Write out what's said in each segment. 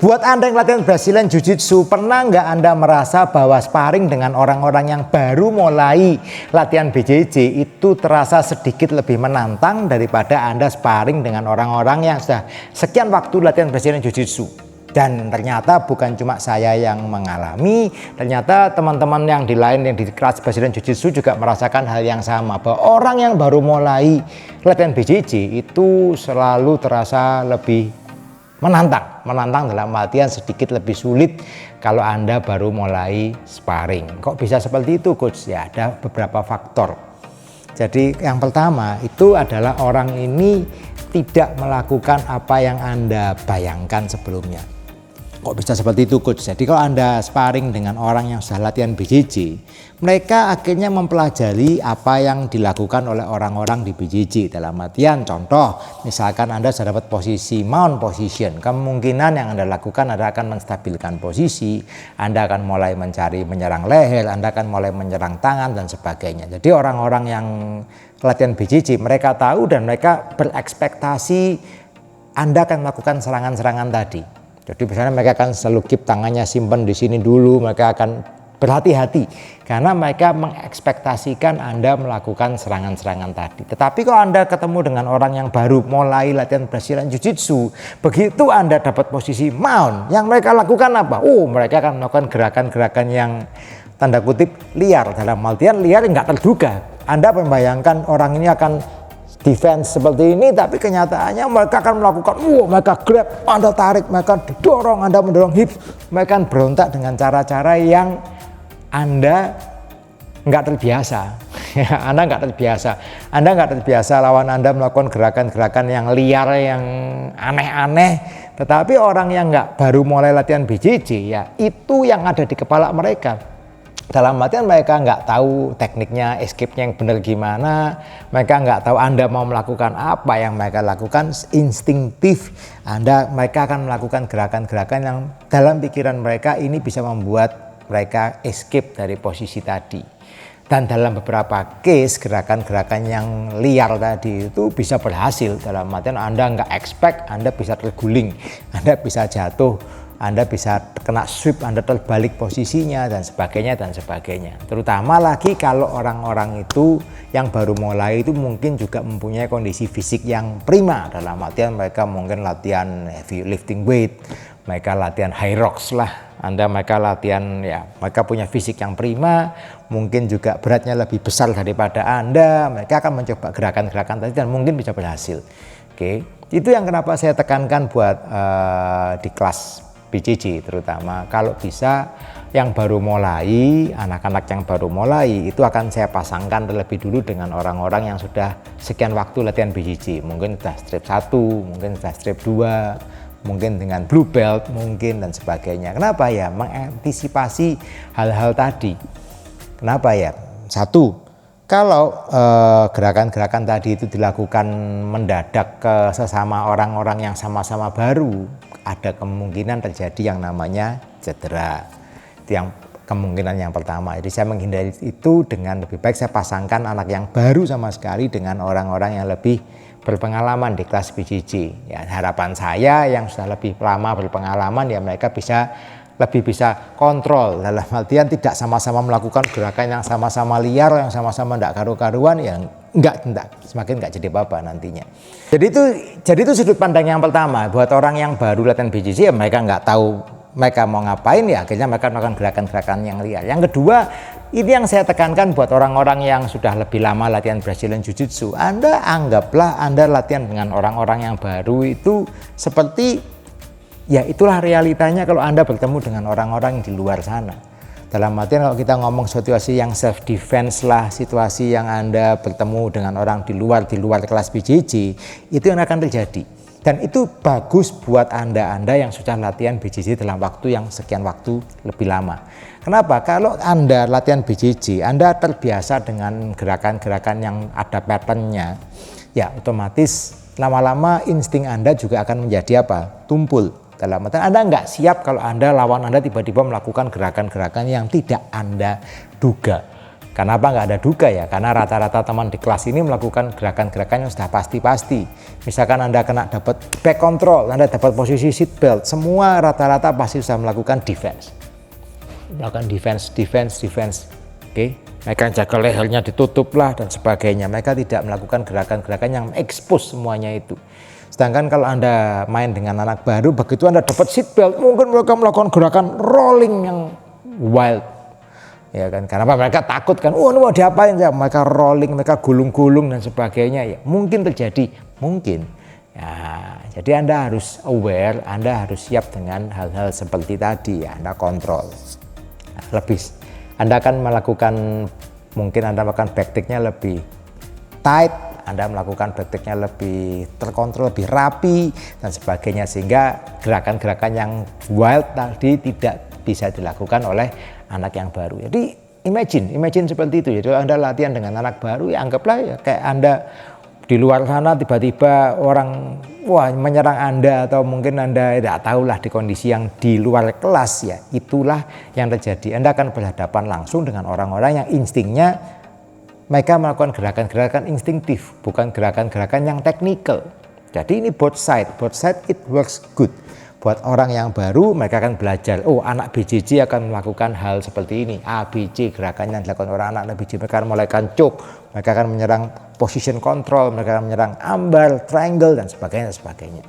Buat Anda yang latihan Brazilian Jiu-Jitsu, pernah nggak Anda merasa bahwa sparring dengan orang-orang yang baru mulai latihan BJJ itu terasa sedikit lebih menantang daripada Anda sparring dengan orang-orang yang sudah sekian waktu latihan Brazilian Jiu-Jitsu? Dan ternyata bukan cuma saya yang mengalami, ternyata teman-teman yang di lain yang di kelas Brazilian Jiu-Jitsu juga merasakan hal yang sama, bahwa orang yang baru mulai latihan BJJ itu selalu terasa lebih menantang dalam artian sedikit lebih sulit kalau Anda baru mulai sparring. Kok bisa seperti itu, Coach? Ya, ada beberapa faktor. Jadi yang pertama itu adalah orang ini tidak melakukan apa yang Anda bayangkan sebelumnya. Kok bisa seperti itu, Coach? Jadi kalau Anda sparring dengan orang yang sudah latihan BJJ, mereka akhirnya mempelajari apa yang dilakukan oleh orang-orang di BJJ. Dalam artian contoh, misalkan Anda sudah dapat posisi mount position, kemungkinan yang Anda lakukan adalah akan menstabilkan posisi, Anda akan mulai menyerang leher, Anda akan mulai menyerang tangan dan sebagainya. Jadi orang-orang yang latihan BJJ, mereka tahu dan mereka berekspektasi Anda akan melakukan serangan-serangan tadi. Jadi misalnya mereka akan selalu keep tangannya simpan di sini dulu, mereka akan berhati-hati karena mereka mengekspektasikan Anda melakukan serangan-serangan tadi. Tetapi kalau Anda ketemu dengan orang yang baru mulai latihan Brazilian Jiu-Jitsu, begitu Anda dapat posisi mount, yang mereka lakukan apa? Mereka akan melakukan gerakan-gerakan yang tanda kutip liar, dalam artian liar nggak terduga. Anda membayangkan orang ini akan defense seperti ini, tapi kenyataannya mereka akan melakukan, mereka grab, Anda tarik, mereka didorong, Anda mendorong hips, mereka akan berontak dengan cara-cara yang Anda nggak terbiasa. Anda nggak terbiasa lawan Anda melakukan gerakan-gerakan yang liar, yang aneh-aneh. Tetapi orang yang nggak baru mulai latihan BJJ, ya itu yang ada di kepala mereka. Dalam artian mereka nggak tahu tekniknya, escape-nya yang benar gimana, mereka nggak tahu Anda mau melakukan apa, yang mereka lakukan instinktif. Mereka akan melakukan gerakan-gerakan yang dalam pikiran mereka ini bisa membuat mereka escape dari posisi tadi. Dan dalam beberapa case gerakan-gerakan yang liar tadi itu bisa berhasil, dalam artian Anda nggak expect, Anda bisa terguling, Anda bisa jatuh, Anda bisa kena sweep, Anda terbalik posisinya dan sebagainya. Terutama lagi kalau orang-orang itu yang baru mulai itu mungkin juga mempunyai kondisi fisik yang prima, dalam artian mereka mungkin latihan heavy lifting weight, mereka latihan high rocks lah, mereka latihan, ya mereka punya fisik yang prima, mungkin juga beratnya lebih besar daripada Anda, mereka akan mencoba gerakan-gerakan tadi dan mungkin bisa berhasil. Oke, itu yang kenapa saya tekankan buat di kelas BJJ, terutama kalau bisa yang baru mulai, anak-anak yang baru mulai itu akan saya pasangkan terlebih dulu dengan orang-orang yang sudah sekian waktu latihan BJJ, mungkin sudah strip 1, mungkin sudah strip 2, mungkin dengan blue belt mungkin dan sebagainya. Kenapa ya? Mengantisipasi hal-hal tadi. Kenapa ya? Satu, kalau gerakan-gerakan tadi itu dilakukan mendadak ke sesama orang-orang yang sama-sama baru, ada kemungkinan terjadi yang namanya cedera. Itu yang kemungkinan yang pertama. Jadi saya menghindari itu dengan lebih baik saya pasangkan anak yang baru sama sekali dengan orang-orang yang lebih berpengalaman di kelas BJJ. Ya, harapan saya yang sudah lebih lama berpengalaman ya mereka lebih bisa kontrol, dalam artian tidak sama-sama melakukan gerakan yang sama-sama liar, yang sama-sama tidak karu-karuan, yang semakin enggak jadi apa-apa nantinya. Jadi itu sudut pandang yang pertama. Buat orang yang baru latihan BJJ ya mereka nggak tahu mereka mau ngapain, ya akhirnya mereka melakukan gerakan-gerakan yang liar. Yang kedua, ini yang saya tekankan buat orang-orang yang sudah lebih lama latihan Brazilian Jiu-Jitsu. Anda anggaplah Anda latihan dengan orang-orang yang baru itu seperti, ya itulah realitanya kalau Anda bertemu dengan orang-orang di luar sana. Dalam artian kalau kita ngomong situasi yang self defense lah, situasi yang Anda bertemu dengan orang di luar kelas BJJ, itu yang akan terjadi. Dan itu bagus buat Anda yang sudah latihan BJJ dalam waktu yang sekian waktu lebih lama. Kenapa? Kalau Anda latihan BJJ, Anda terbiasa dengan gerakan-gerakan yang ada patternnya, ya otomatis lama-lama insting Anda juga akan menjadi apa? Tumpul. Dalam artian Anda nggak siap kalau lawan Anda tiba-tiba melakukan gerakan-gerakan yang tidak Anda duga. Kenapa nggak ada duga ya? Karena rata-rata teman di kelas ini melakukan gerakan-gerakan yang sudah pasti-pasti. Misalkan Anda kena dapat back control, Anda dapat posisi seat belt, semua rata-rata pasti sudah melakukan defense. Melakukan defense. Oke, mereka jaga lehernya ditutup lah dan sebagainya. Mereka tidak melakukan gerakan-gerakan yang expose semuanya itu. Sedangkan kalau Anda main dengan anak baru, begitu Anda dapat seat belt, mungkin mereka melakukan gerakan rolling yang wild. Ya kan, karena mereka takut kan, ini mau diapain ya, mereka rolling, mereka gulung-gulung dan sebagainya. Ya mungkin terjadi, mungkin ya, jadi Anda harus aware, Anda harus siap dengan hal-hal seperti tadi ya, Anda kontrol. Lebih Anda akan melakukan, mungkin Anda melakukan backticknya lebih tight, Anda melakukan backticknya lebih terkontrol, lebih rapi dan sebagainya, sehingga gerakan-gerakan yang wild tadi tidak bisa dilakukan oleh anak yang baru. Jadi imagine seperti itu. Jadi Anda latihan dengan anak baru, ya anggaplah ya kayak Anda di luar sana tiba-tiba orang menyerang Anda, atau mungkin Anda tidak tahulah di kondisi yang di luar kelas, ya itulah yang terjadi. Anda akan berhadapan langsung dengan orang-orang yang instingnya mereka melakukan gerakan-gerakan instingtif, bukan gerakan-gerakan yang teknikal. Jadi ini both side it works good. Buat orang yang baru, mereka akan belajar, anak BJJ akan melakukan hal seperti ini, ABC gerakan yang dilakukan orang anak BJJ, mereka akan melakukan choke, mereka akan menyerang position control, mereka akan menyerang ambar, triangle dan sebagainya.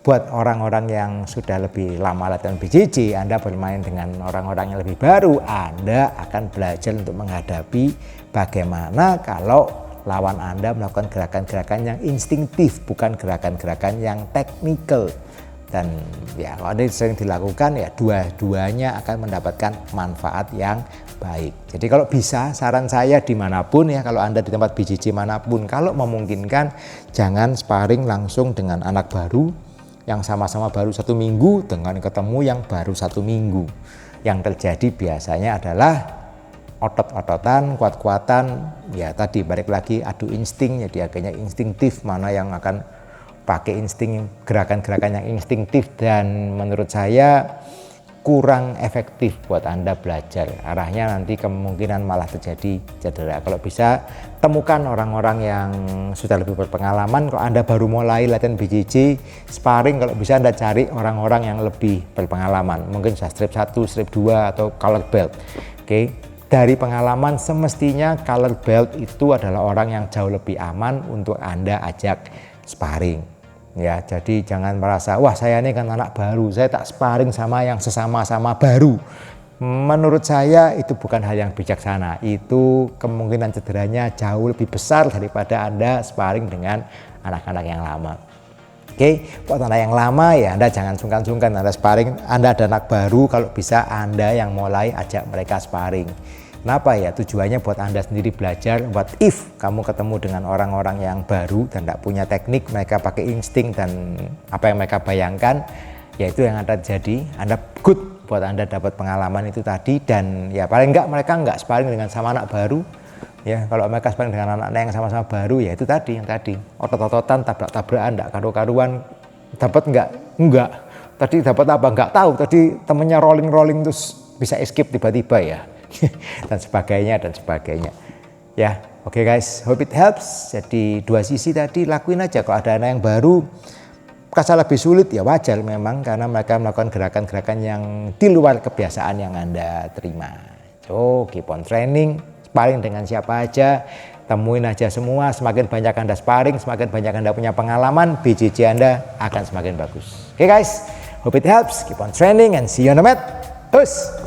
Buat orang-orang yang sudah lebih lama latihan BJJ, Anda bermain dengan orang-orang yang lebih baru, Anda akan belajar untuk menghadapi bagaimana kalau lawan Anda melakukan gerakan-gerakan yang instingtif, bukan gerakan-gerakan yang teknikal. Dan ya kalau ini sering dilakukan, ya dua-duanya akan mendapatkan manfaat yang baik. Jadi kalau bisa, saran saya dimanapun ya, kalau Anda di tempat BJJ manapun, kalau memungkinkan jangan sparring langsung dengan anak baru yang sama-sama baru 1 minggu dengan ketemu yang baru 1 minggu. Yang terjadi biasanya adalah otot-ototan, kuat-kuatan, ya tadi balik lagi adu insting, jadi akhirnya instingtif, mana yang akan pakai insting, gerakan-gerakan yang instingtif, dan menurut saya kurang efektif buat Anda belajar. Arahnya nanti kemungkinan malah terjadi cedera. Kalau bisa temukan orang-orang yang sudah lebih berpengalaman. Kalau Anda baru mulai latihan BJJ, sparring, kalau bisa Anda cari orang-orang yang lebih berpengalaman. Mungkin sudah strip 1, strip 2 atau color belt. Oke. Dari pengalaman semestinya color belt itu adalah orang yang jauh lebih aman untuk Anda ajak sparring. Ya, jadi jangan merasa, saya ini kan anak baru, saya tak sparring sama yang sesama-sama baru. Menurut saya itu bukan hal yang bijaksana. Itu kemungkinan cederanya jauh lebih besar daripada Anda sparring dengan anak-anak yang lama. Oke, buat anak yang lama ya Anda jangan sungkan-sungkan Anda sparring. Anda ada anak baru, kalau bisa Anda yang mulai ajak mereka sparring. Kenapa ya? Tujuannya buat Anda sendiri belajar. What if kamu ketemu dengan orang-orang yang baru dan tidak punya teknik, mereka pakai insting dan apa yang mereka bayangkan, yaitu yang akan terjadi. Anda good buat Anda dapat pengalaman itu tadi, dan ya paling enggak mereka enggak sparring dengan sama anak baru. Ya, kalau mereka sparring dengan anak-anak yang sama-sama baru, ya itu tadi yang tadi otot-ototan, tabrak-tabrakan, enggak karu-karuan. Dapat enggak? Tadi dapat apa? Enggak tahu. Tadi temennya rolling terus bisa escape tiba-tiba ya. dan sebagainya ya. Oke guys, hope it helps. Jadi dua sisi tadi lakuin aja. Kalau ada anak yang baru kerasa lebih sulit, ya wajar memang, karena mereka melakukan gerakan-gerakan yang di luar kebiasaan yang Anda terima. So keep on training, sparring dengan siapa aja, temuin aja semua. Semakin banyak Anda sparring, semakin banyak Anda punya pengalaman, BJJ Anda akan semakin bagus. Oke guys, hope it helps. Keep on training and see you on the mat. Terus.